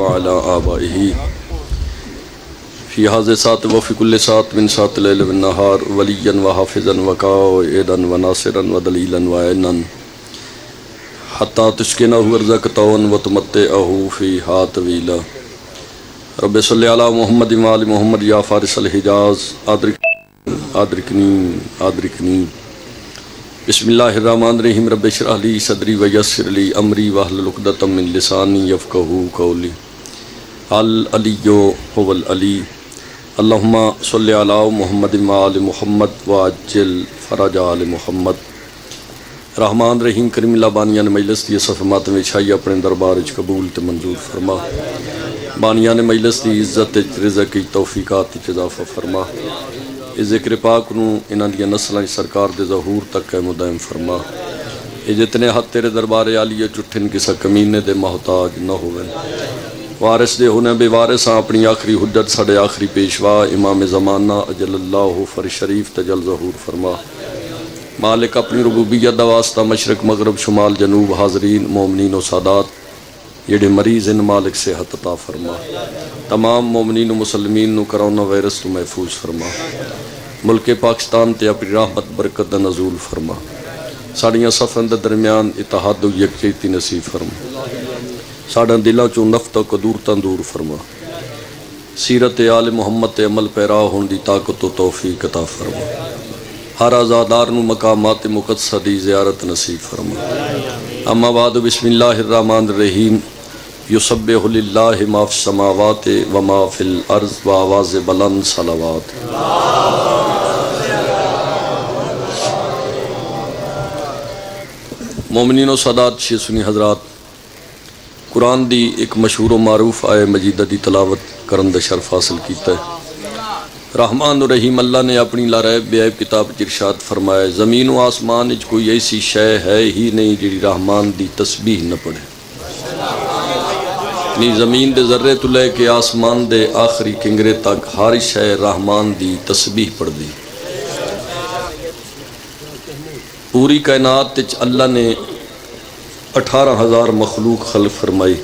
وعلى آبائه في هذا الساعة وفي كل ساعة من ساعة الليل والنهار وليا وحافظا وقائدا وناصرا ودليلا وعينا حتى تسكنه أرزقته وتمتعه فيها طويلا. رب صل على محمد وآل محمد يا فارس الحجاز أدركني. بسم اللہ الرحمن الرحیم. رب اشرح لی صدری ویسر لی امری واحلل عقدۃ من لسانی یفقہوا قولی. العلی هو العلی. اللہم صل علی محمد وآل محمد وعجل فرج آل محمد. رحمان رحیم کریم اللہ بانیان مجلس دی صفحات میں چھائی اپنے دربار وچ قبول تے منظور فرما. بانیان مجلس دی عزت رزق توفیقات اضافہ فرما. اس ذکر پاک نو انہاں دی نسلاں سرکار دے ظہور تک مدائم فرما. یہ جتنے ہاتھ تیرے دربار عالیہ چٹھن کسا کمینے دے محتاج نہ ہوئے. وارث دے ہونے بے وارثاں اپنی آخری حجت ساڑے آخری پیشوا امام زمانہ اجل اللہ فر شریف تجل ظہور فرما. مالک اپنی ربوبیت دا واسطہ مشرق مغرب شمال جنوب حاضرین مومنین و سادات جڑے مریض ان مالک صحت عطا فرما. تمام مومنین و مسلمین نو کرونا وائرس تو محفوظ فرما. ملک پاکستان تے اپنی رحمت برکت دا نزول فرما. ساڑیاں صفن دا درمیان اتحاد و یکجہتی نصیب فرما. ساڑھاں دلاں چوں نفت و قدورتاں دور فرما. سیرت آل محمد تے عمل پیرا ہون دی طاقت و توفیق عطا فرما. ہر آزادار نو مقامات مقدسہ دی زیارت نصیب فرما. اما بعد بسم اللہ الرحمن الرحیم. یسبح للہ ما فی السماوات وما فی الارض وآواز بلند صلوات. مومنین و سادات شیعہ سنی حضرات، قرآن دی ایک مشہور و معروف آئے مجیدہ دی تلاوت کرن دا شرف حاصل کیتا ہے. رحمان و رحیم اللہ نے اپنی لاریب بے عیب کتاب ارشاد فرمایا زمین و آسمان اچ کوئی ایسی شے ہے ہی نہیں جڑی رحمان دی تسبیح نہ پڑھے. نی زمین دے ذرے تو لے کے آسمان دے آخری کنگرے تک ہر شے رحمان دی تسبیح پڑھ دی. پوری کائنات اچ اللہ نے 18,000 مخلوق خلق فرمائی.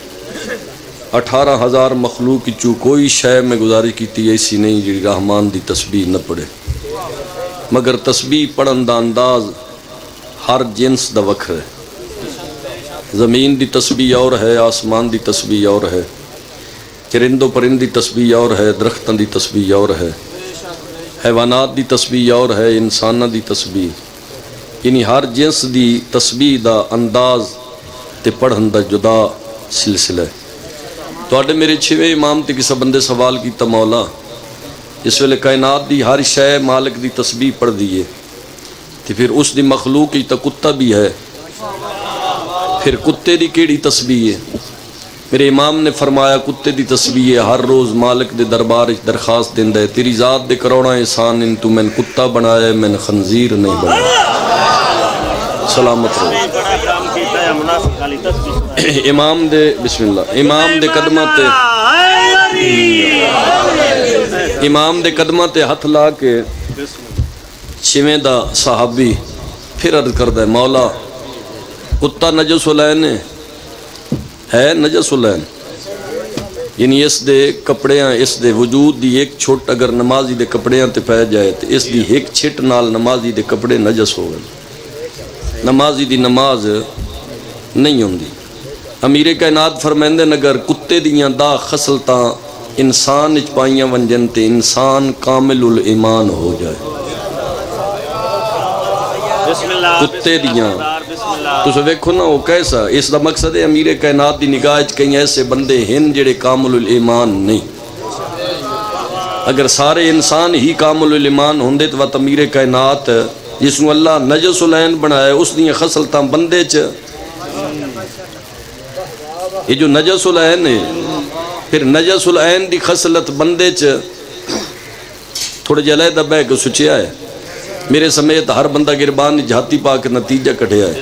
18,000 مخلوق چو کوئی شے میں گزارش کیتی ایسی نہیں جڑی رحمان دی تسبیح نہ پڑھے. مگر تسبیح پڑھن دا انداز ہر جنس دا وکھرا ہے. زمین دی تسبیح اور ہے، آسمان دی تسبیح اور ہے، چرند و پرند دی تسبیح اور ہے، درختاں دی تسبیح اور ہے، حیوانات دی تسبیح اور ہے، انساناں دی تسبیح. یعنی ہر جنس دی تسبیح دا انداز تے پڑھن دا جدا سلسلہ ہے. تو میرے 6ویں امام تے کسا بندے سوال کیتا مولا اس ویلے کائنات دی ہر شے مالک دی تسبیح پڑھ دیئے تے پھر اس دی مخلوق ہی تا کتا بھی ہے، پھر کتے دی کیڑی تسبیح ہے؟ میرے امام نے فرمایا کتے دی تسبیح ہے ہر روز مالک دے دربار درخواست دیندہ ہے تیری ذات دے کروڑا احسان ان تو میں کتا بنایا ہے میں خنزیر نہیں بنایا. سلامت رہو. امام دے بسم اللہ امام دے قدمہ تے ہتھ لا کے 6ویں دا صحابی پھر عرض کردہ ہے مولا کتا نجس العین ہے نجس العین، یعنی اس دے کپڑیاں اس دے وجود دی ایک چھوٹ اگر نمازی دے کپڑیاں تے پہ جائے تو اس دی ایک چھٹ نال نمازی دے کپڑے نجس ہو گئے، نمازی دی نماز نہیں ہوندی. امیر کائنات فرمیندے اگر کتے دیاں دا خصلتاں انسان اچ پائیاں ونجن تے انسان کامل الایمان ہو جائے. کتے دیاں تو سو دیکھو نا وہ کیسا اس دا مقصد ہے امیر کائنات دی نگاہ اچ کئی ایسے بندے ہیں جڑے کامل الایمان نہیں. اگر سارے انسان ہی کامل الایمان ہوندے تو وقت امیر کائنات جس نو اللہ نجس العین بنایا اس دیاں خصلتاں بندے چ یہ جو نجس العین ہے پھر نجس العین دی خصلت بندے چ تھوڑے جلے دبے کو سچیا ہے. میرے سمیت ہر بندہ گربان جہاتی پا کے نتیجہ کٹھیا ہے.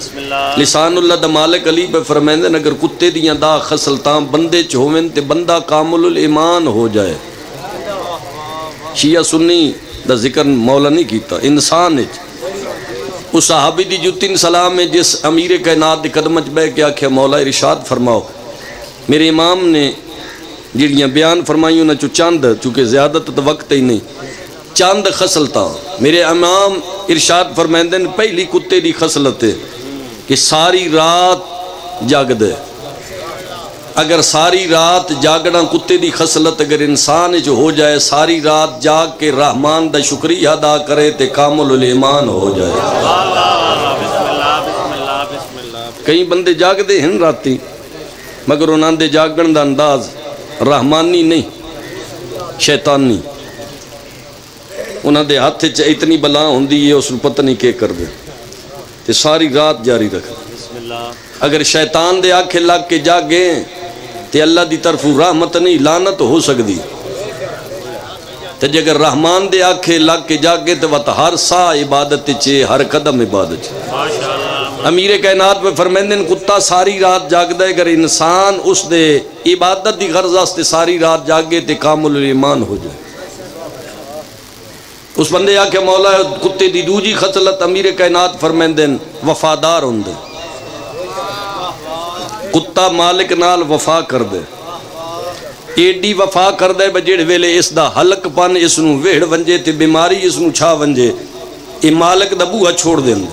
لسان اللہ دا مالک علی پہ فرمیندن اگر کتے دیاں دا خصلتاں بندے چ ہوویں تے بندہ کامل الایمان ہو جائے. شیعہ سنی دا ذکر مولا نہیں کیتا انسان اچ اس صحابی دی جو 3 سلام ہے جس امیر کائنات دی قدم اچ بے کے آکھیا مولا ارشاد فرماؤ میرے امام نے جڑیاں بیان فرمائیوں نہ چند، چونکہ زیادت تو وقت ہی نہیں، چند خصلتاں میرے امام ارشاد فرمائندے نے پہلی کتے دی خصلت ہے کہ ساری رات جاگ دے۔ اگر ساری رات جاگنا کتے دی خصلت اگر انسان جو ہو جائے، ساری رات جاگ کے رحمان دا شکریہ ادا کرے تے کامل الایمان ہو جائے۔ کئی بندے جاگ دے ہیں راتی، مگر انہاں دے جاگن دا انداز رحمانی نہیں، شیطانی۔ انہاں دے ہاتھ چ اتنی بلا ہوندی ہے اس پتہ نہیں کیا کر دے تے ساری رات جاری رکھ۔ اگر شیطان دے آنکھیں لگ کے جاگے تے اللہ دی طرف رحمت نہیں لعنت ہو سکتی، تے جگر رحمان دے آنکھیں لگ کے جاگے تے وقت ہر سا عبادت چے، ہر قدم عبادت چے۔ امیر کائنات میں فرمیندن کتا ساری رات جاگ دے، اگر انسان اس دے عبادت دی غرض سے ساری رات جاگے تے کامل ایمان ہو جائے۔ اس بندے آکے مولا کتے دی دوجی خصلت امیر کائنات فرمیندن وفادار ہوندے۔ کتا مالک نال وفا کر دے، ایڈی وفا کر دے بجڑ ویلے اس دا حلق پن اس نو ویڑ ونجے تے بیماری اس نو چھا ونجے، اے مالک دا بوہا چھوڑ دیں دے۔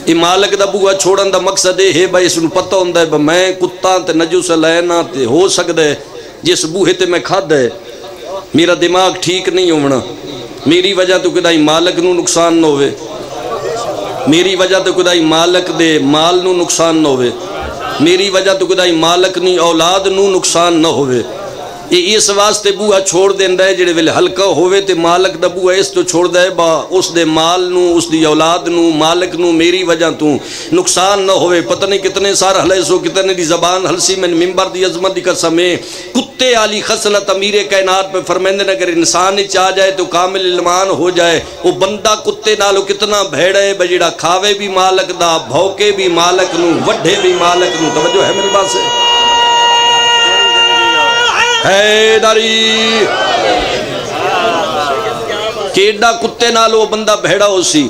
اے مالک دا بوہا چھوڑن دا مقصد ہے بھائی اس نو پتہ ہوندہ ہے میں کتا تے نجو سے لینا تے ہو سکتا ہے جس بوہے تے میں کھا دے میرا دماغ ٹھیک نہیں ہونا، میری وجہ تو کدائی مالک نو نقصان نہ ہوئے، میری وجہ تو کدائی مالک دے مال نو نقصان نہ ہوئے، میری وجہ تو کدائی مالک نی اولاد نو نقصان نہ ہوئے۔ یہ اس واسطے بوہا چھوڑ دیندہ ہے جڑے ویلے ہلکا ہوئے تے مالک دا بوہا اس تو چھوڑ دے با اس دے مال نو اس دی اولاد نو مالک نو میری وجہ تو نقصان نہ ہوئے۔ پتہ نہیں کتنے سار ہلے سو کتنے دی زبان ہلسی میں ممبر دی عظمت دی قسمیں کتے علی خصلت امیر کائنات پہ فرمیندن اگر انسان چاہ جائے تو کامل ایمان ہو جائے۔ وہ بندہ کتے نالو کتنا بھیڑا ہے بجڑا کھاوے بھی مالک دا، بھوکے بھی مالک نو، وڈھے بھی مالک نو۔ توجہ ہے میرے پاس ہے حیدری کیڈا کتے نالو بندہ بھیڑا ہو سی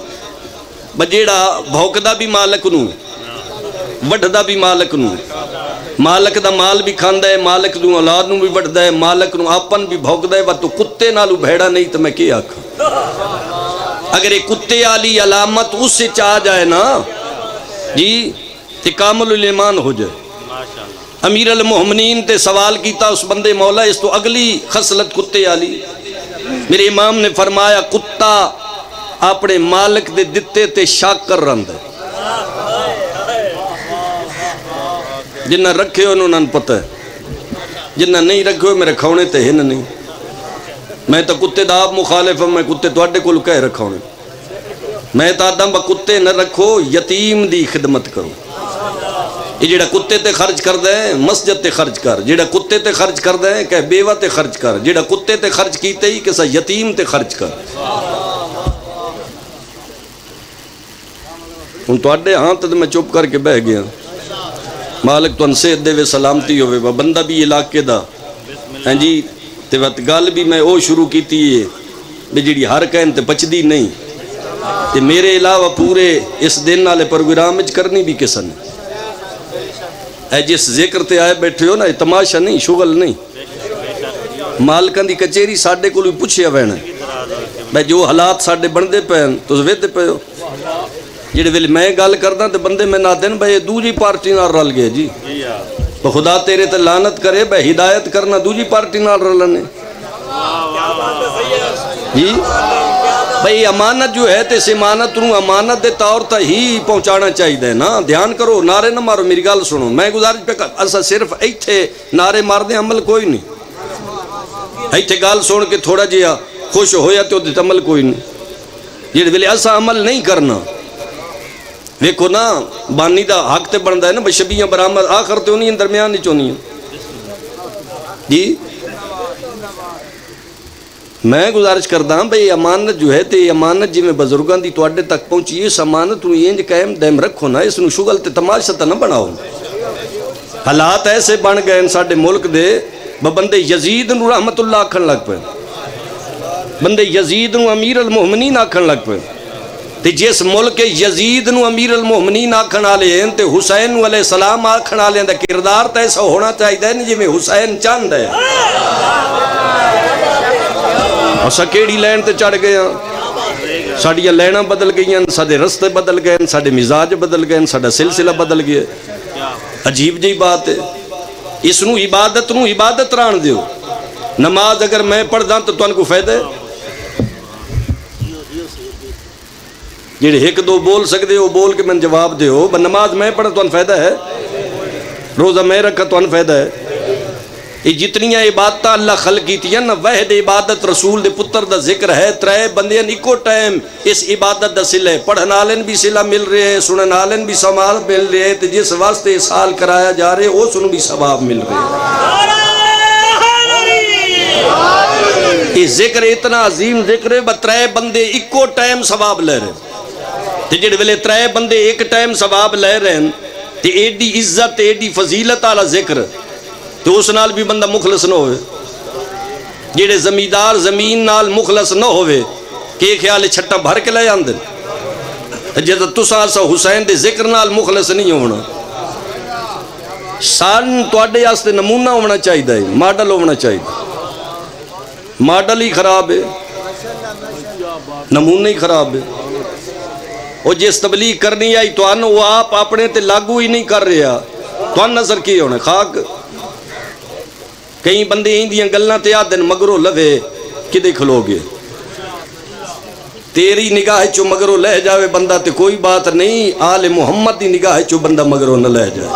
بجیڑا بھوکدا بھی مالک نو، وڈھدا بھی مالک نو، مالک دا مال بھی کھاندا ہے، مالک نو اولاد نو بھی وڈھدا ہے، مالک نو آپن بھی بھوکدا ہے، تو کتے نالو بھیڑا نہیں تو میں کیا آکھاں؟ اگر ایک کتے والی علامت اس سے چاہ جائے نا جی تے کامل الایمان ہو جائے۔ امیر المومنین تے سوال کیتا اس بندے مولا اس تو اگلی خصلت کتے والی، میرے امام نے فرمایا کتا اپنے مالک دے دتے تے شک کر رہندا ہے، جنہ رکھے انہوں نے پتہ ہے، جنہ نہیں رکھے ہوئے میرے کھونے تے ہن نہیں۔ میں تو کتے دا آپ مخالف ہوں، میں کتے توڑے کو کہہ رکھا ہوں، میں تو آدم با کتے نہ رکھو یتیم دی خدمت کرو۔ یہ جڑا کتے تے خرچ کر دے مسجد تے خرچ کر، جڑا کتے تے خرچ کر دے کہ بیوہ تے خرچ کر، جڑا کتے تے خرچ کیتے ہی کسا یتیم تے خرچ کر۔ ان تو اڈے ہاں تو میں چپ کر کے بہ گیا، مالک تو انسیت دے وے سلامتی ہوئے، بندہ بھی علاقے دا ہیں جی تے وقت گال بھی میں او شروع کیتی ہے بے جڑی ہر کہن تے پچدی نہیں تے میرے علاوہ پورے اس دن والے پروگرام وچ کرنی بھی کسن اے جس ذکر تے آئے بیٹھے ہو نا تماشا نہیں، شغل نہیں، مالکان دی کچیری ساڑھے کو بھی پوچھیا وینا بھائی جو حالات ساڑھے بندے پہ ہیں تو ویدے پہ ہو جڑے ویلے میں گال کردہ تے بندے میں نہ دین بھائی دوجی پارٹی نال رل گئے جی تو خدا تیرے تے لعنت کرے بھائی ہدایت کرنا دوجی پارٹی نال رلنے جی بھئی امانت جو ہے تے اس امانت نو امانت دے طور تا ہی پہنچانا چاہی دے نا، دھیان کرو نعرے نہ مارو، میری گال سنو، میں گزارش پہ اسا صرف ایتھے نعرے مار دیں عمل کوئی نہیں، ایتھے گال سن کے تھوڑا جیا خوش ہویا تو دیتا عمل کوئی نہیں، یہ ویلے اسا عمل نہیں کرنا ویکھو نا بانی دا حق تے بندہ ہے نا بشبیاں برآمد آخر تے ہونی ہیں درمیان نہیں چونی ہیں جی۔ میں گزارش کرتا ہوں بھئی امانت جو ہے تے امانت جی میں بزرگان دی توڑے تک پہنچی اس امانت نو یہ قائم دائم رکھو نا، اس نو شغل تے تماشا تا نہ بناؤ۔ حالات ایسے بن گئے ان ساڑھے ملک دے بندے یزید نو رحمت اللہ آکھن لگ پہ، بندے یزید نو امیر المومنین آکھن لگ پہ، تے جس ملک یزید نو امیر المومنین آکھن والے ہیں تے حسین علیہ السلام آکھن والے دا کردار تے ایسا ہونا چاہیے نہیں جویں حسین چاہندا ہے. اسا کیڑی لین تے چڑھ گئے ہاں، ساڈیاں لیناں بدل گئیاں، ساڈے رستے بدل گئے، ساڈے مزاج بدل گئے، ساڈا سلسلہ بدل گیا. عجیب جی بات ہے. اس نو عبادت ران دیو. نماز اگر میں پڑھدا تو تانوں کو فائدہ ہے؟ جڑے ایک دو بول سکتے ہو بول کے من جواب دیو. نماز میں پڑھا تو فائدہ ہے؟ روزہ میں رکھا تو فائدہ ہے؟ یہ جتنیاں عبادت اللہ خلق کیتیاں نا، وحد عبادت رسول دے پتر دا ذکر ہے. ترے بندیاں اکو ٹائم اس عبادت دا صلہ ہے. پڑھن والن بھی صلہ مل رہے ہے، سنن والن بھی ثواب مل رہے ہے، تے جس واسطے سال کرایا جا رہے اس نوں بھی ثواب مل رہے ہے. یہ ذکر اتنا عظیم ذکر ہے، ترے بندے اکو ٹائم ثواب لے رہے. تے جڑے ویلے ترے بندے ایک ٹائم ثواب لے رہے ہیں تے ایڈی عزت ایڈی فضیلت والا ذکر، تو اس نال بھی بندہ مخلص نہ ہوئے. جڑے زمیندار زمین نال مخلص نہ ہوئے کہ خیال چھٹا بھر کے لے آندے. جد تساں سا حسین دے ذکر نال مخلص نہیں ہونا. سان تواڈے واسطے نمونہ ہونا چاہیے، ماڈل ہونا چاہیے. ماڈل ہی خراب ہے، نمونہ ہی خراب ہے. وہ جس تبلیغ کرنی آئی تو وہ آپ اپنے تے لاگو ہی نہیں کر رہا. تو نظر کی ہونے خاک کئی بندے ایندیاں گلنا تے آدن مگرو لوے کدے کھلو گے. تیری نگاہ چو مگرو لہ جاوے بندہ تے کوئی بات نہیں، آل محمد دی نگاہ چو بندہ مگرو نہ لہ جائے.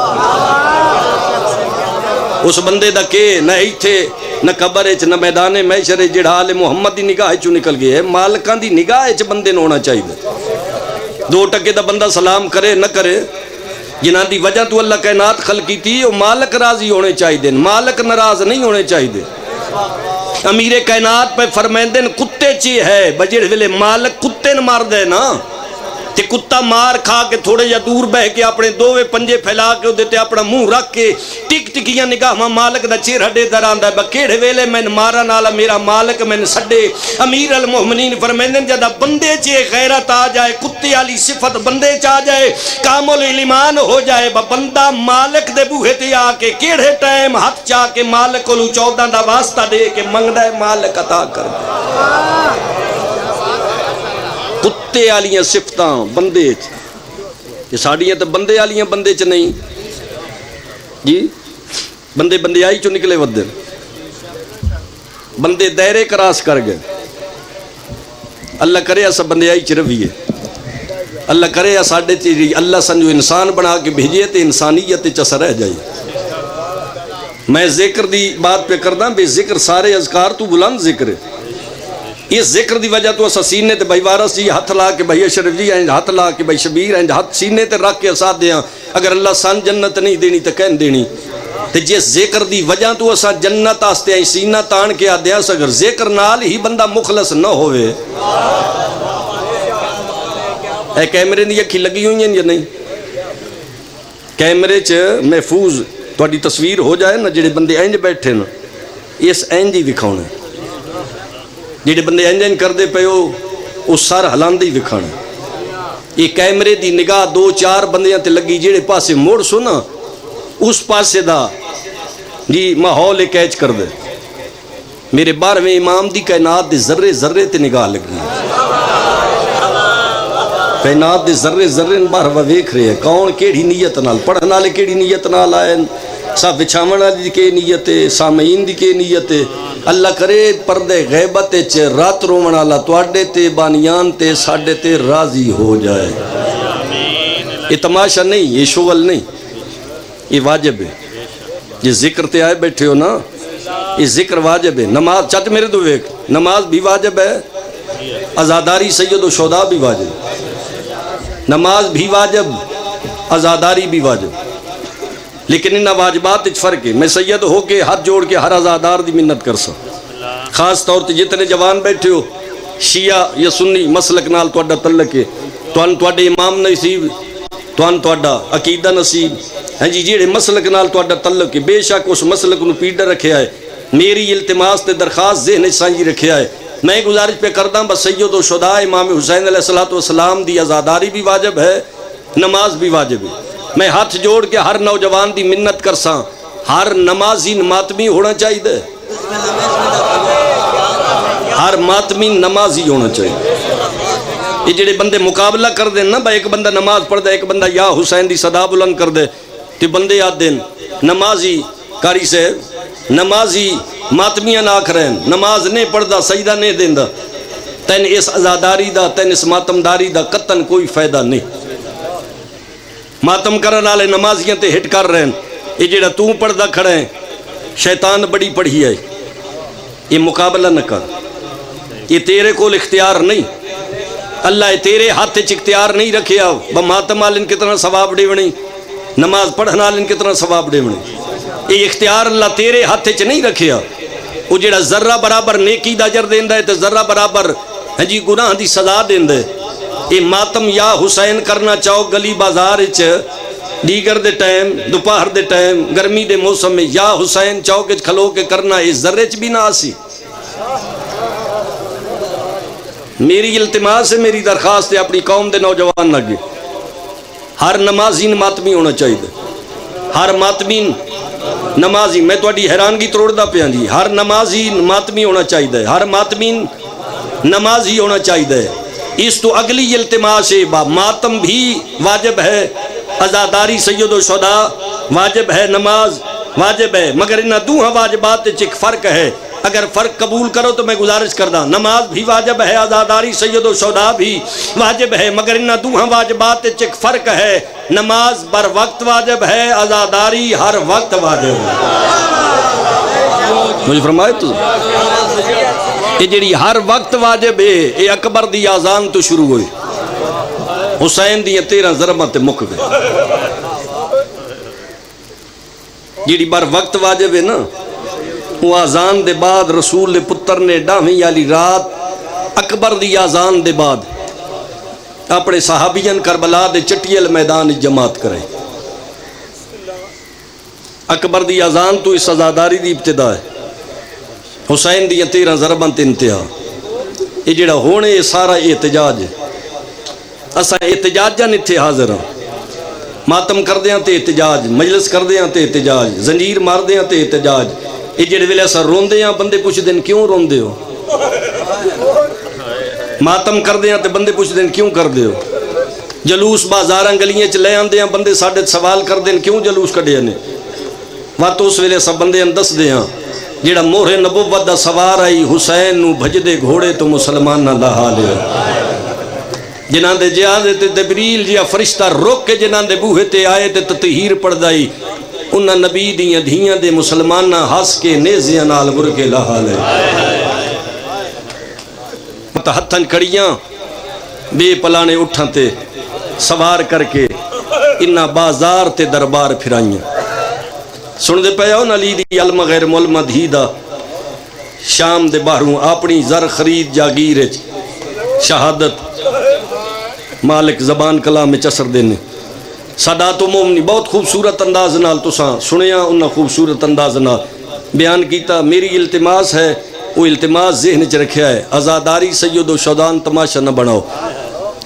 اس بندے دا کہ نہ ہی تھے نہ قبر اچ نہ میدان محشر جڑا آل محمد دی نگاہ چو نکل گئے ہے. مالکاں دی نگاہ چ بندے نہ ہونا چاہیے. دو ٹکے دا بندہ سلام کرے نہ کرے، جنہاں دی وجہ تو اللہ کائنات خلق کی تھی، وہ مالک راضی ہونے چاہیے، مالک ناراض نہیں ہونے چاہیے. امیر کائنات پہ فرمائندے کتے چی ہے بجڑ ویلے مالک کتے نہ مار دے نا تے کتا مار کھا کے تھوڑے یا دور بہ کے اپنے دووے پنجے پھیلا کے دیتے اپنا منہ رکھ کے ٹک ٹکیاں نگاہ ماں مالک دا چیر ہڈے در آندہ ہے. بکیڑے ویلے میں مارا نالا میرا مالک میں سڈے. امیر المومنین فرمائندن جدہ بندے چے غیرت آ جائے، کتے والی صفت بندے چ آ جائے، کامل ایمان ہو جائے، بندہ مالک دے بوہے تے آ کے کیڑے ٹائم ہاتھ چا کے مالک کو 14 دا واسطہ دے کے منگدا ہے مالک عطا کر دے. کتے والیاں صفتاں بندے چ، یہ ساڑیاں تو بندے والیاں بندے چ نہیں جی. بندے بندیائی چو نکلے ودن، بندے دائرے کراس کر گئے. اللہ کرے ایسا بندیائی چ رویے، اللہ کرے ایسا اللہ سنجو انسان بنا کے بھیجئے تے انسانیت چس رہ جائے. میں ذکر دی بات پہ کردہ بے ذکر سارے اذکار تو بلند ذکر ہے. اس ذکر دی وجہ تو اسا سینے تے بھائی وارث جی ہاتھ لا کے بھائی اشرف جی ہاتھ لا کے بھائی شبیر ہاتھ سینے تے رکھ کے اسا دیاں اگر اللہ سان جنت نہیں دینی تے کہن دینی. تے جس ذکر دی وجہ تو اسا جنت آستے ہیں سینہ تان کے آدھے ہیں. اگر ذکر نال ہی بندہ مخلص نہ ہوئے. اے کیمرے دی اکھی لگی ہوئی ہیں یا نہیں؟ کیمرے چ محفوظ تواڈی تصویر ہو جائے نا، جڑے بندے اینج بیٹھے نا اس اینج ہی وکھاؤنا. جڑے بندے انجن کر دے پے وہ سر ہلاندے ہی وکھانا. یہ کیمرے دی نگاہ 2-4 بندیاں تے لگی جڑے پاسے موڑ سو نا اس پاسے دا جی ماحول کیچ کر دے. میرے 12ویں امام دی کائنات دے ذرے ذرے تے نگاہ لگی، کائنات دے ذرے ذرے باہر ویکھ رہے ہیں کون کیڑی نیت نال پڑھن والے کیڑی نیت نال آئے، سب وچھاون والی دی کی نیت ہے، سامعین دی کی نیت ہے. اللہ کرے پردے غیبت چ رات رومن والا تواڈے تے بانیان تے ساڈے تے راضی ہو جائے. یہ تماشا نہیں، یہ شغل نہیں، یہ واجب ہے. یہ ذکر تے آئے بیٹھے ہو نا، یہ ذکر واجب ہے. نماز چٹ میرے تو ویک نماز بھی واجب ہے، عزاداری سید و شہداء بھی واجب، نماز بھی واجب، عزاداری بھی واجب. لیکن انہا واجبات اچھ فرق ہے. میں سید ہو کے ہاتھ جوڑ کے ہر عزادار دی منت کر سا. خاص طور تے جتنے جوان بیٹھے ہو شیعہ یا سنی مسلک نال توڑا تعلق ہے، توڑے امام نصیب، توڑا عقیدہ نصیب ہیں جی جیڑے مسلک نال توڑا تعلق ہے. بے شک اس مسلک نو پیڑا رکھیا ہے. میری التماس تے درخواست ذہن سانجی رکھیا ہے میں گزارش پہ کرتا ہوں بس سید و شہداء امام حسین علیہ السلام دی عزاداری بھی واجب ہے، نماز بھی واجب ہے۔ میں ہاتھ جوڑ کے ہر نوجوان دی منت کرساں، ہر نمازی ماتمی ہونا چاہیے، ہر ماتمی نمازی ہونا چاہیے۔ یہ جڑے بندے مقابلہ کر دیں نا، ایک بندہ نماز پڑھ دے، ایک بندہ یا حسین دی صدا بلند کر دے، تو بندے یاد دیں نمازی کاری سے نمازی ماتمیاں نہ آکھرین، نماز نہیں پڑھدا سجدہ نہیں دیندا، تین اس عزاداری دا تین اس ماتمداری دا قطن کوئی فائدہ نہیں۔ ماتم کرن والے نمازیاں تے ہٹ کر رہے ہیں، یہ جڑا تو پڑھدا کھڑا ہے شیطان بڑی پڑھی ہے، یہ مقابلہ نہ کر، یہ تیرے کول اختیار نہیں، اللہ تیرے ہاتھ چ اختیار نہیں رکھیا، ماتم والن کتنا ثواب دیونی، نماز پڑھن والن کتنا ثواب دیونی، یہ اختیار اللہ تیرے ہاتھ چ نہیں رکھیا۔ وہ جڑا ذرہ برابر نیکی دا اجر دیندا ہے تے ذرہ برابر جی گناہ دی سزا دیندا ہے۔ یہ ماتم یا حسین کرنا چاہو گلی بازار وچ دیگر دے ٹائم، دوپہر دے ٹائم، گرمی دے موسم میں یا حسین چوک وچ کھلو کے کرنا، اس ذرے چ بھی نہ آسی۔ میری التماس ہے، میری درخواست ہے اپنی قوم دے نوجوان لگے، ہر نمازین ماتمی ہونا چاہیے، ہر ماتمین نمازی، میں تھوڑی حیرانگی توڑدا پیا جی، ہر نمازی ماتمی ہونا چاہیے، ہر ماتمین نمازی ہونا چاہیے۔ اس تو اگلی التماس ہے ماتم بھی واجب ہے، عزاداری سید و شہداء واجب ہے، نماز واجب ہے، مگر انہاں دوہاں واجبات وچ ایک فرق ہے۔ اگر فرق قبول کرو تو میں گزارش کردہ، نماز بھی واجب ہے، عزاداری سید و شہداء بھی واجب ہے، مگر انہاں دوہاں واجبات وچ ایک فرق ہے، نماز بر وقت واجب ہے، عزاداری ہر وقت واجب ہے۔ مجھے فرمائے تو یہ جڑی ہر وقت واجب ہے، یہ اکبر دی آزان تو شروع ہوئی، حسین دی 13 ضربت مک گئے۔ جڑی بر وقت واجب ہے نا، وہ آزان دے بعد رسول پتر نے ڈاویں والی رات اکبر دی آزان دے بعد اپنے صحابیان کربلا دے چٹیل میدان جماعت کرے۔ اکبر دی آزان تو اس عزاداری دی ابتدا ہے، حسین دی 13 ضربت انتہا۔ یہ جڑا ہونے یہ سارا احتجاج ہے، اسا احتجاجاں اتھے حاضر ہاں، ماتم کر دیاں تے احتجاج، مجلس کر دیاں تے احتجاج، زنجیر مار دیاں تے احتجاج۔ یہ جڑے ویلے اسا روندے ہیں بندے پوچھ دیں کیوں روندے ہو، ماتم کر دیاں تے بندے پوچھ دیں کیوں کر دے ہو، جلوس بازاراں گلیاں چ لے آندے ہیں بندے ساڈے سوال کر دیں کیوں جلوس کڈے نے، وات اس ویلے سب بندے دس دے ہاں جڑا موہر نبوت دا سوار آئی حسین نو بھجدے گھوڑے تو مسلمان نہ لہا لے، جنہاں دے جہاز تے جبریل جیا فرشتہ روک کے جنہاں دے بوہے تے آئے تے تطہیر پڑھ دائی، انہاں نبی دیاں دھیاں دے مسلمانہ ہس کے نیزیاں نال برکے لہا لے، ہتھن کڑیاں بے پلانے اٹھاں تے سوار کر کے انہاں بازار تے دربار پھرائیاں۔ سن دے پہ ہو علی دی علم غیر ملمہ دھی دا شام دے باہروں اپنی زر خرید جاگیر شہادت مالک زبان کلام میں چسر دینے سادات و مومنی بہت خوبصورت انداز نال تساں سنیا، انہاں خوبصورت انداز نال بیان کیتا۔ میری التماس ہے وہ التماس ذہن چ رکھیا ہے، عزاداری سید و شہداء تماشا نہ بناؤ،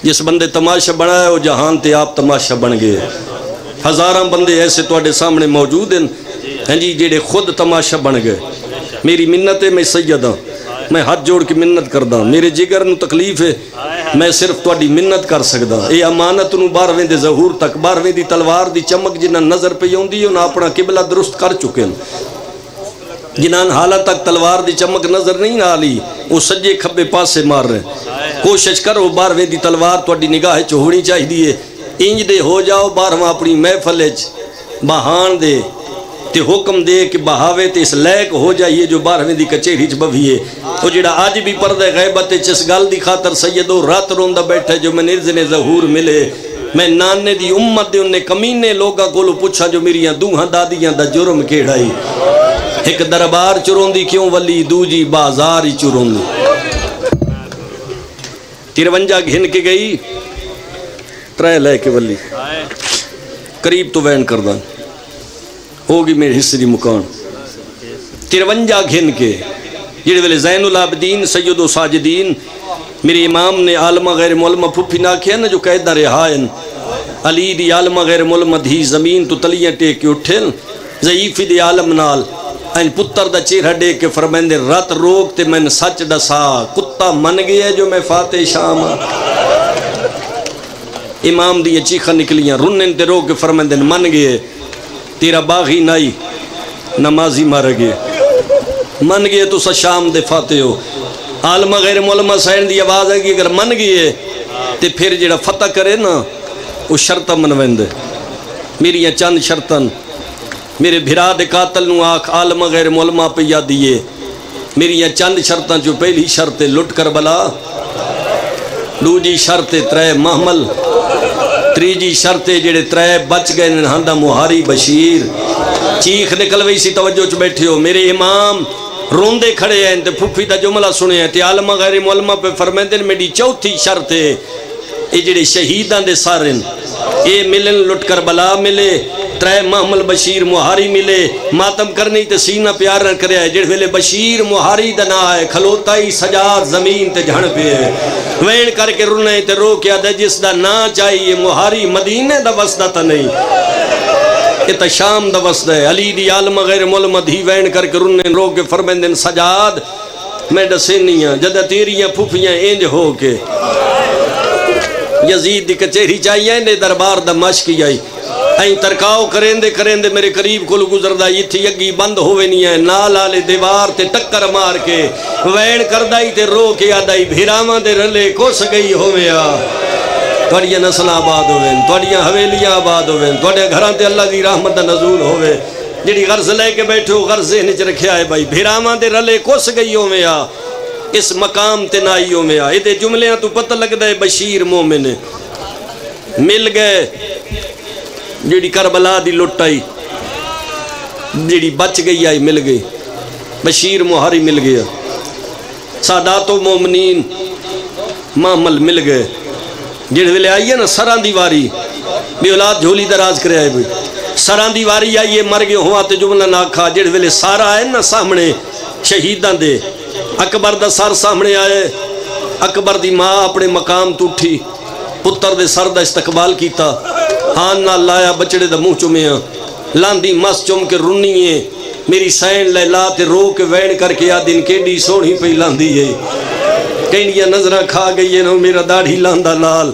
جس بندے تماشا بنایا وہ جہان تے آپ تماشا بن گئے۔ ہزاراں بندے ایسے تواڈے سامنے موجود ہیں جی جڑے خود تماشا بن گئے۔ میری منت ہے، میں سید ہاں، میں ہاتھ جوڑ کے منت کردہ، میرے جگر نو تکلیف ہے، میں صرف تواڈی منت کر سکدا۔ اے امانت نو 12ویں دے ظہور تک 12ویں دی تلوار دی چمک جنہاں نظر پہ ہوندی انہاں اپنا قبلہ درست کر چکے ہیں، جنہاں حالت تک تلوار دی چمک نظر نہیں آلی وہ سجے کھبے پاسے مار رہے ہیں۔ کوشش کرو 12ویں دی تلوار تواڈی نگاہ چ ہونی چاہیے، انج دے ہو جاؤ 12واں اپنی محفل وچ بہان دے تے حکم دے کہ بہاوے تے اس لائق ہو جائیے جو 12ویں دی کچہری چ بویے۔ وہ جڑا آج بھی پردہ غیبت اس گل دی خاطر سیدو رات روندہ بیٹھے جو میں نرزن ظہور ملے، میں نانے دی امت دے انہیں کمینے لوگاں کولو پوچھا جو میریاں دوہاں دادیاں دا جرم کیڑائی، ایک دربار چروندی کیوں ولی دوجی بازار ہی چروندی۔ 53 گھن کے گئی 3 لے کے ولی قریب تو وین کردہ ہوگی میرے حصے دی مکان 53 گھن کے جڑے ویلے زین العابدین سید و ساجدین میرے امام نے عالمہ غیر مولمہ پھپھی نہ کیا نا جو قیدہ رہائن علی دی عالمہ غیر مولمہ دھی زمین تو تلیاں ٹیک کے اٹھن ضعیفی دی عالم نال این پتر دا چہرہ دے کے فرمائندے رات روک تے میں نے سچ ڈسا کتا من گیا جو میں فاتح شام امام دی چیخہ نکلیاں رنن تے روک کے فرمائندے من گئے تیرا باغی نائی نمازی مار گئے من گئے تو سا شام دے فاتح ہو عالمہ غیر مولمہ سائن دی آواز ہے کہ اگر من گئے تے پھر جڑا فتح کرے نا وہ شرطہ منویندے میری یہ چند شرطن میرے بھرا دے قاتل نو آکھ عالمہ غیر مولمہ پہ یاد دیئے میری یہ چند شرطن جو پہلی شرط لٹ کربلا دوجی شرط ترے محمل تریجی شرط جڑے ترے بچ گئے نہاندہ مہاری بشیر چیخ نکل وئی سی توجہ چ بیٹھے ہو میرے امام روندے کھڑے ہیں تے پھپھی دا جملہ سنے ہیں تے عالمہ غیر مولمہ پہ فرمیندن میری چوتھی شرط ہے اے جڑے شہیدان دے سارن اے ملن لٹ کربلا ملے ترے محمل بشیر مہاری ملے ماتم کرنی تے سینہ پیار نہ کرے ہے جڑے ویلے بشیر مہاری دا نا ہے کھلوتا ہی سجاد زمین تے جھڑ پہ ہے وین کر کے رنے تے رو کیا دے جس دا نا چاہیے مہاری مدینے دا وسدہ تا نہیں یہ تا شام دا وسدہ ہے علی دی عالمہ غیر مولمہ دھی وین کر کے رنے رو کے فرمیندن سجاد میں ڈسینیاں جدہ تیریاں پھوپیاں اینج ہو کے یزید دی کچہری چاہیے نے دربار دا مشکی آئی این ترکاؤ کریں دے میرے قریب کل گزردہ یہ تھی یگی بند ہوئے نہیں ہے نال آلے دیوار تے ٹکر مار کے وین کردائی تے رو کے آدائی بھیراما دے رلے کوس گئی ہوئے توڑیاں نسل آباد ہوئے توڑیاں حویلیاں آباد ہوئے توڑیاں گھران تے اللہ دی رحمت دا نزول ہوئے جڑی غرض لے کے بیٹھے ہو غرض ذہن چ رکھیا ہے بھائی بھیراما دے رلے کوس گئی ہوئے اس مقام تے نائی ہوئے یہ جملیاں تو پتہ لگ دے بشیر مومن مل گئے جیڑی کربلا دی لٹائی جیڑی بچ گئی آئی مل گئی بشیر مہاری مل گیا سادات و مومنین محمل مل گئے جیڑے ویلے آئیے نا سران دیواری بھی اولاد جھولی دراز کرے آئے بھی سران دیواری آئیے مر گئے ہوا تے جملہ نہ کھا جیڑے ویلے سارا آئے نا سامنے شہیدان دے اکبر دا سر سامنے آئے اکبر دی ماں اپنے مقام تو اٹھی پتر دے سر دا استقبال کیتا ہان نہ لایا بچڑے دا منہ چومیاں لاندی مس چوم کے رنیے میری سین لیلا تے رو کے وین کر کے آدین کیڈی سونی پہ لاندی ہے کینڈیاں نظرہ کھا گئی ہے نو میرا داڑھی لاندا لال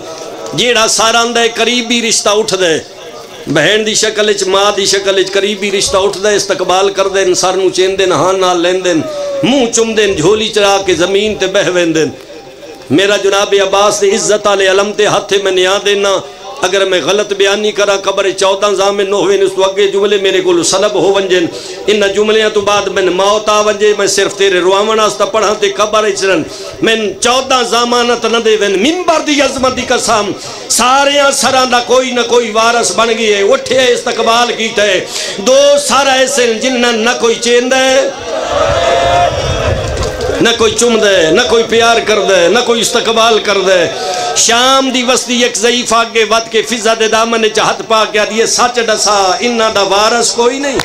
جیڑا ساران دے قریبی رشتہ اٹھ دے بہن دی شکل اچ ماں دی شکل اچ قریبی رشتہ اٹھ دے استقبال کر دین سر نو چین دین ہان نال لین دین منہ چم دین جھولی چرا کے زمین تے بہوین دین میرا جناب عباس دے عزت آلے علم تے ہاتھے میں نیا دینا اگر میں غلط بیانی کرا قبر 14 زامن نو ہوئے اس تو اگے جملے میرے کو سلب ہو ونجن ان جملیاں تو بعد میں موت آ ونجے میں صرف تیرے روامن آستا پڑھا تے قبر اچرن میں 14 زامانت نہ دے ون ممبر دی عظمت دی قسم ساریاں سران دا کوئی نہ کوئی وارث بن گئی ہے اٹھے استقبال کیتا ہے دو سارا ایسے جنہ نہ کوئی چیند ہے نہ کوئی چم دے نہ کوئی پیار کر دے نہ کوئی استقبال کر دے شام دی وسطی ایک ضعیف آگے ود کے فضا دے دامن چاہت پا کے آدھی سچ ڈسا انہا دا وارث کوئی نہیں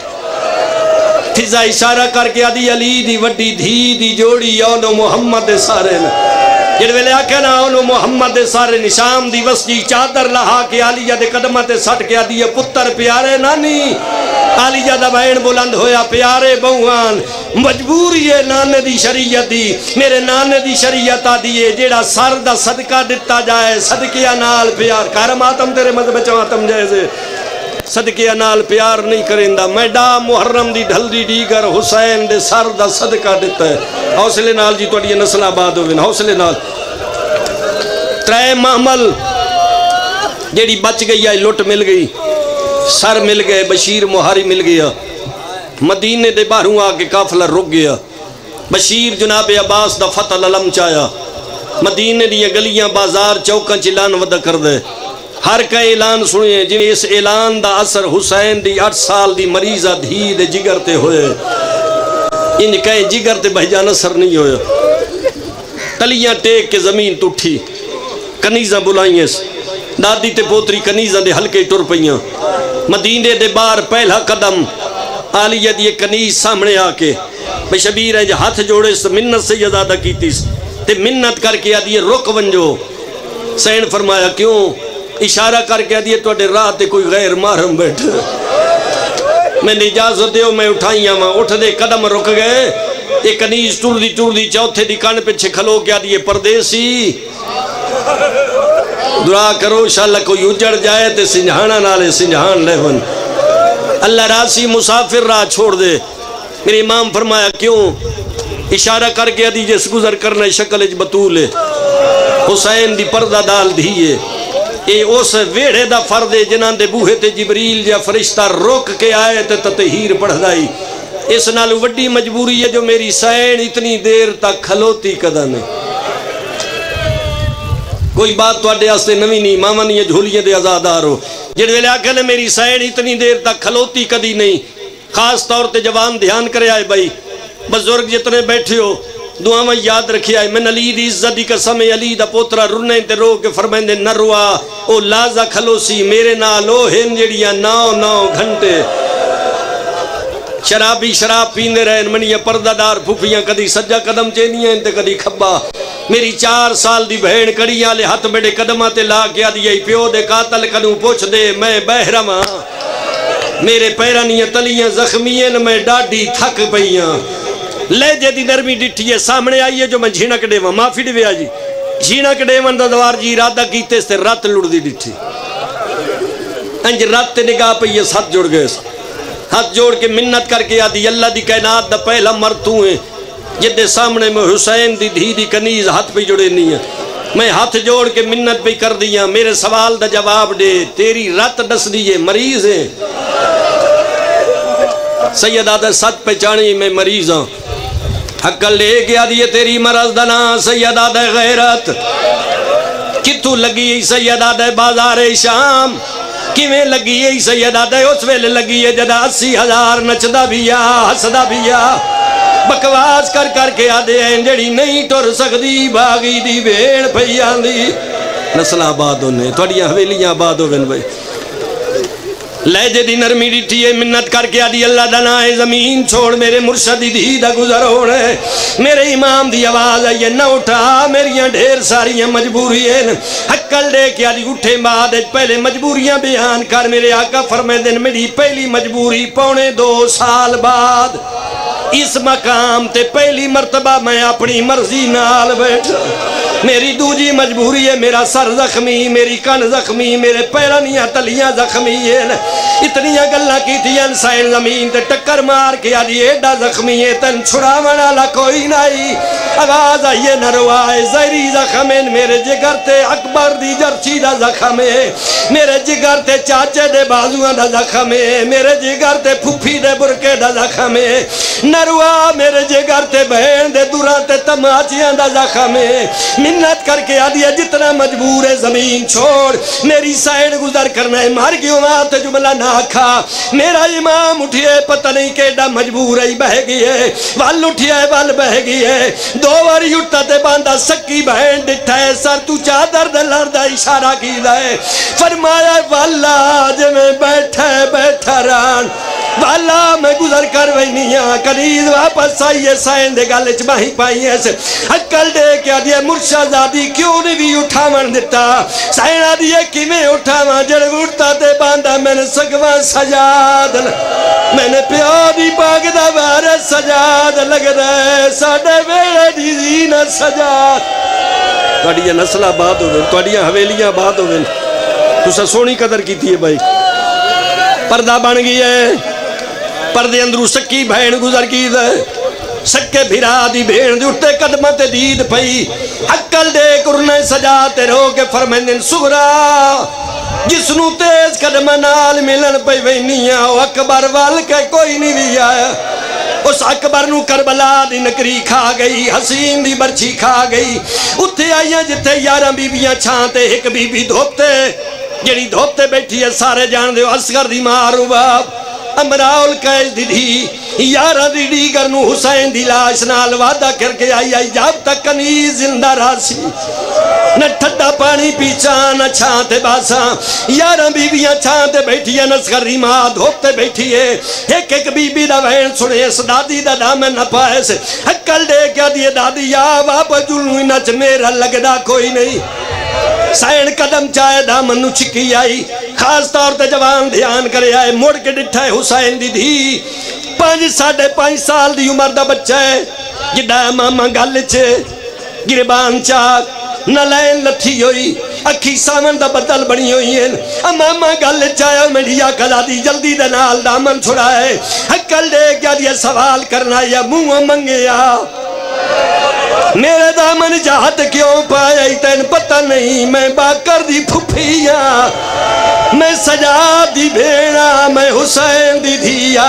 فضا اشارہ کر کے آدھی علی دی وڈی دھی دی جوڑی اونو محمد سارے جن ویلے آکھے نا اونو محمد سارے شام دی وسطی چادر لہا کے آلیہ دے قدمت سٹ کے آدھی پتر پیارے نانی آلیہ دا بہن بلند ہویا پیارے بہوان مجبوری ہے نانے دی شریعت دی میرے نانے دی شریعت آدھیے جیڑا سر دا صدقہ دیتا جائے صدقیہ نال پیار کارم آتم تیرے مذہب چاہتم جیسے صدقیہ نال پیار نہیں کرندہ میں ڈا محرم دی ڈھل دی دیگر حسین دے سر دا صدقہ دیتا ہے حوصلے نال جی تو یہ نسل آباد ہوئے حوصلے نال ترے محمل جیڑی بچ گئی ہے لٹ مل گئی سر مل گئے بشیر مہاری مل گیا مدینے دے باہروں آکے قافلہ رک گیا بشیر جناب عباس دا فتح علم چایا مدینے دیا گلیاں بازار چوکاں چلان ودہ کر دے ہر کا اعلان سنیے جن اس اعلان دا اثر حسین دی 8 سال دی مریضہ دھی دے جگر تے ہوئے ان کہیں جگر تے بہجان اثر نہیں ہویا تلیاں ٹیک کے زمین ٹوٹھی کنیزاں بلائیں اس دادی تے پوتری کنیزاں دے ہلکے ٹر پئیاں مدینے دے بار پہلا قدم آلیہ دی کنیز سامنے آکے بھئی شبیر ہے جو ہاتھ جوڑے سے منت سیدادہ کیتی تے منت کر کے آدھی رک ونجو. حسین فرمایا کیوں؟ اشارہ کر کے آدھی توڑے راہ تے کوئی غیر محرم بیٹھا. میں نے اجازت دیو میں اٹھائیاں ماں اٹھ دے قدم رک گئے. ایک کنیز ٹور دی چوتھے دی کان پہ کھلو کے آدھی پردیسی دعا کرو انشاءاللہ کوئی اجڑ جائے تے سنجھانا نالے سنجھان لے ون. اللہ راسی مسافر راہ چھوڑ دے. میرے امام فرمایا کیوں؟ اشارہ کر کے آدھی جس گزر کرنے شکل اج بطول حسین دی پردہ ڈال دیئے. اے اس ویڑے دا فرد جنان دے بوہے تے جبریل یا فرشتہ روک کے آئے تے تطہیر پڑھ دائی. اس نال وڈی مجبوری ہے جو میری سین اتنی دیر تک کھلوتی کدا نہیں. کوئی بات تو اڈے آستے نوی نہیں ماما نہیں جھولیے دے آزادار ہو جن ویلے آکھے نے میری سین اتنی دیر تک کھلوتی کدی نہیں. خاص طور تے جوان دھیان کرے آئے بھائی بزرگ جتنے بیٹھے ہو دعا میں یاد رکھے آئے. میں علی دی عزت دی قسم علی دا پوترا رنے تے رو کے فرمائندے نہ روا او لازہ کھلوسی میرے نالو ہن جڑیاں 9 گھنٹے. شرابی شراب پیندے رہے منیاں پردہ دار پھوپیاں کدی سجا قدم چینیاں تے کدی کھبا. میری 4 سال دی بہن کڑی آلے ہاتھ میرے قدمہ تے لا کے آدھی آئی پیو دے قاتل کنوں پوچھ دے میں بہرماں میرے پیرانیاں تلیاں زخمیاں میں ڈاڈی تھک پئیاں. لہجے دی نرمی ڈٹھی ہے سامنے آئیے جو میں جھینک ڈیواں معافی ڈیویا جی جھینک ڈیواں دا دوار جی ارادہ کیتے سے رات لڑ دی ڈٹھی انج رات تے نگاہ پہ یہ ہاتھ جوڑ گئے ہاتھ جوڑ کے منت کر کے آدھی اللہ دی کائنات دا پہلا مرتوں ہے جدے سامنے میں حسین دی دھی دی کنیز ہاتھ پہ جڑے نہیں ہے. میں ہاتھ جوڑ کے منت پہ کر دیا میرے سوال دا جواب دے تیری رات ڈس دیئے مریض ہے. سید آدھے سچ پہچانی میں مریض ہوں حقل لے کے آدھی تیری مرض دنا سید آدھے غیرت کتھو لگی سید آدھے بازار شام کیویں لگی ہے سید آدھے اس ویلے لگی ہے جدا 80,000 نچدا بھی آ ہسدا بھی آ بکواس کر کر کے آدھے ہیں جڑی نہیں ٹر سکدی باغی دی بھیڑ پئی آندی. نسل آباد ہونے تھوڑیاں حویلیاں آباد ہوئے بھائی. لہجے دی نرمی ڈٹھی ہے منت کر کے آدھی اللہ دنا ہے زمین چھوڑ میرے مرشد دی دا گزر ہونے میرے امام دی آواز ہے یہ نہ اٹھا میریاں ڈھیر ساریاں مجبوری ہیں. حقل دے کے آدھی اٹھے بعد پہلے مجبوریاں بیان کر میرے آقا فرمائے دن میری پہلی مجبوری 2.25 سال بعد اس مقام تے پہلی مرتبہ میں اپنی مرضی نال بیٹھا. میری دوجی مجبوری ہے میرا سر زخمی میری کن زخمی میرے پیرانیاں تلیاں زخمی ہیں. اتنیاں گلہ کی تھی انسائن زمین تے ٹکر مار کے آدھی ایڈا زخمی ہے تن چھڑا منالا کوئی نہیں. آواز آئیے نہ روائے زہری زخم ہے میرے جگر تے اکبر دی جرچی دا زخم ہے میرے جگر تے چاچے دے بازوان دا زخم ہے میرے جگر تے پھوپھی دے برکے دا زخم ہے نروا میرے جگر تے بہن دے دوران تے تماچیاں دا زخم ہے. منت کر کے آدھی ہے جتنا مجبور ہے زمین چھوڑ میری سائن گزر کرنا ہے مار کیوں آت جملہ نہ کھا. میرا امام اٹھئے پتہ نہیں کیڑا مجبور ہے بہ گئی ہے وال اٹھئے وال بہ گئی ہے 2 واری اٹھتا تے باندھا سکی بہن ڈٹھا ہے سر تو چادر دے لردہ اشارہ کی دائے فرمایا واللہ جے میں بیٹھا ران واللہ میں گزر کر وینیاں کنیز واپس آئیے سائن دے گالچ ماہی پائی ایسے حقل دے کیا دیا مرشد آدھی کیوں نہیں بھی اٹھا من دیتا سائن آدھی کی میں اٹھا من جڑ اٹھتا تے باندھا میں نے سگوان سجاد میں نے پیادی پاک دا بارے سجاد لگ رہے ساڑھے ویڑے دیزین سجاد. توڑیاں نسل آباد ہوئے توڑیاں حویلیاں آباد ہوئے تو سا سونی قدر کی تھی بھائی. پردہ بن گئی ہے پردے اندرو سکی بہن گزر کی دے سکے بھیرا دی بھین دی اٹھتے قدمت دید پئی حقل دے کرنے سجاتے رو کے فرمائندن سغرا جس نو تیز قدم نال ملن پئی وینیاں او اکبر وال کے کوئی نہیں بھی آیا. اس اکبر نو کربلا دی نکری کھا گئی حسین دی برچی کھا گئی اتھے آئیاں جتے 11 بیبیاں چھانتے ایک بی بی دھوپتے جڑی دھوپتے بیٹھی ہے سارے جان دے اصغر دی ماں رباب امراؤ القیس دی یارہ دی دیگر نو حسین دی لاش نال وعدہ کر کے آئی جب تک کنیز زندہ راسی نہ ٹھڈا پانی پیچا نہ چھانتے باسا یارہ بیویاں چھانتے بیٹھی ہے نسخری ماں دھوکتے بیٹھی ہے ایک ایک بی بی دا وین سنے اس دادی دا دامن نہ پائے سے حکل دے کیا دیئے دادی یا بابا جلوی نچ میرا لگدا کوئی نہیں سائن قدم چاہے دامن نو چکی آئی خاص طور تے جوان دھیان کرے آئے موڑ کے ڈٹھا ہے حسین دی دھی 5.5 سال دی عمر دا بچہ ہے جڈا ماما گل چھے گربان چاک نہ لین لتھی ہوئی اکھی سامن دا بدل بنی ہوئی ہیں ماما گل چاہے میری آقا دی جلدی دے نال دامن چھڑائے حکل دے کیا دیا سوال کرنا یا منہ منگیا میرے دامن جہت کیوں پایا تین پتہ نہیں میں باکر دی پھپھیاں میں سجاد دی بھیڑا میں حسین دی دھیا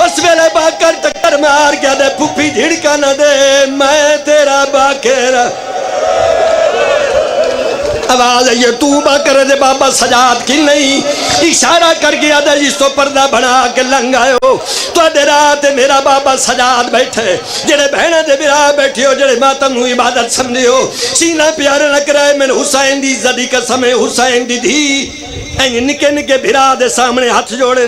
اس ویلے باکر ٹکر مار گیا دے پھپھی جھڑکا نہ دے میں تیرا باکر آواز ہے تو باکر دے بابا سجاد کی نہیں اشارہ کر گیا دے جس تو پردہ بنا کے لنگ آئے ہو تو دے رات میرا بابا سجاد بیٹھے جڑے بہنہ دے برا بیٹھے ہو جڑے ماتم نو عبادت سمجھے ہو سینہ پیارے لگ رہے میں حسین دی زدی قسم ہے حسین دی دھی این نکے نکے بھرا دے سامنے ہاتھ جوڑیں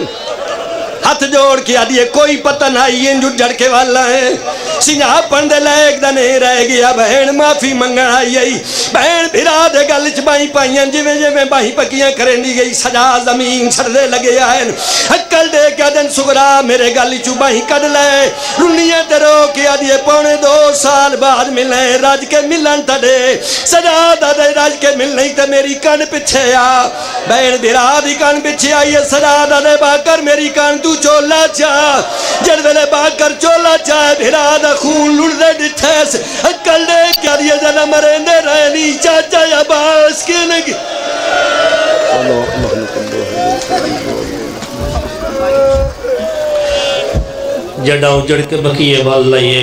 ہاتھ جوڑ کے آدھیے کوئی پتہ نہیں یہ جو جڑکے والا ہے سنجھا پندے لائک دا نہیں رہ گیا بہن معافی منگن آئی آئی بہن بھرا دے گلچ بائی پائیاں جویں جویں بائی پکیاں کریں دی گئی سجا زمین چھڑ لگے آئین حکل دے کیا دن سگرا میرے گلچو بائی کڑ لے رنیاں تے رو کے آدھیے 2.5 سال بعد ملیں راج کے ملن تڑے سجا دا دے راج کے ملنے تے میری کان پچھے آ بہن بھرا دی کان پچھے آئی ہے سجا دا دے باکر میری کان تو چولا چاہ جڑ ویلے باکر چولا چاہ بھرا دا خون لڑ دے ڈٹھیس حکل دے کیا دیئے جنہ مرندے رہنی چاچا یا باس کے لگی جڑاؤ جڑ کے بکیے وال لائیے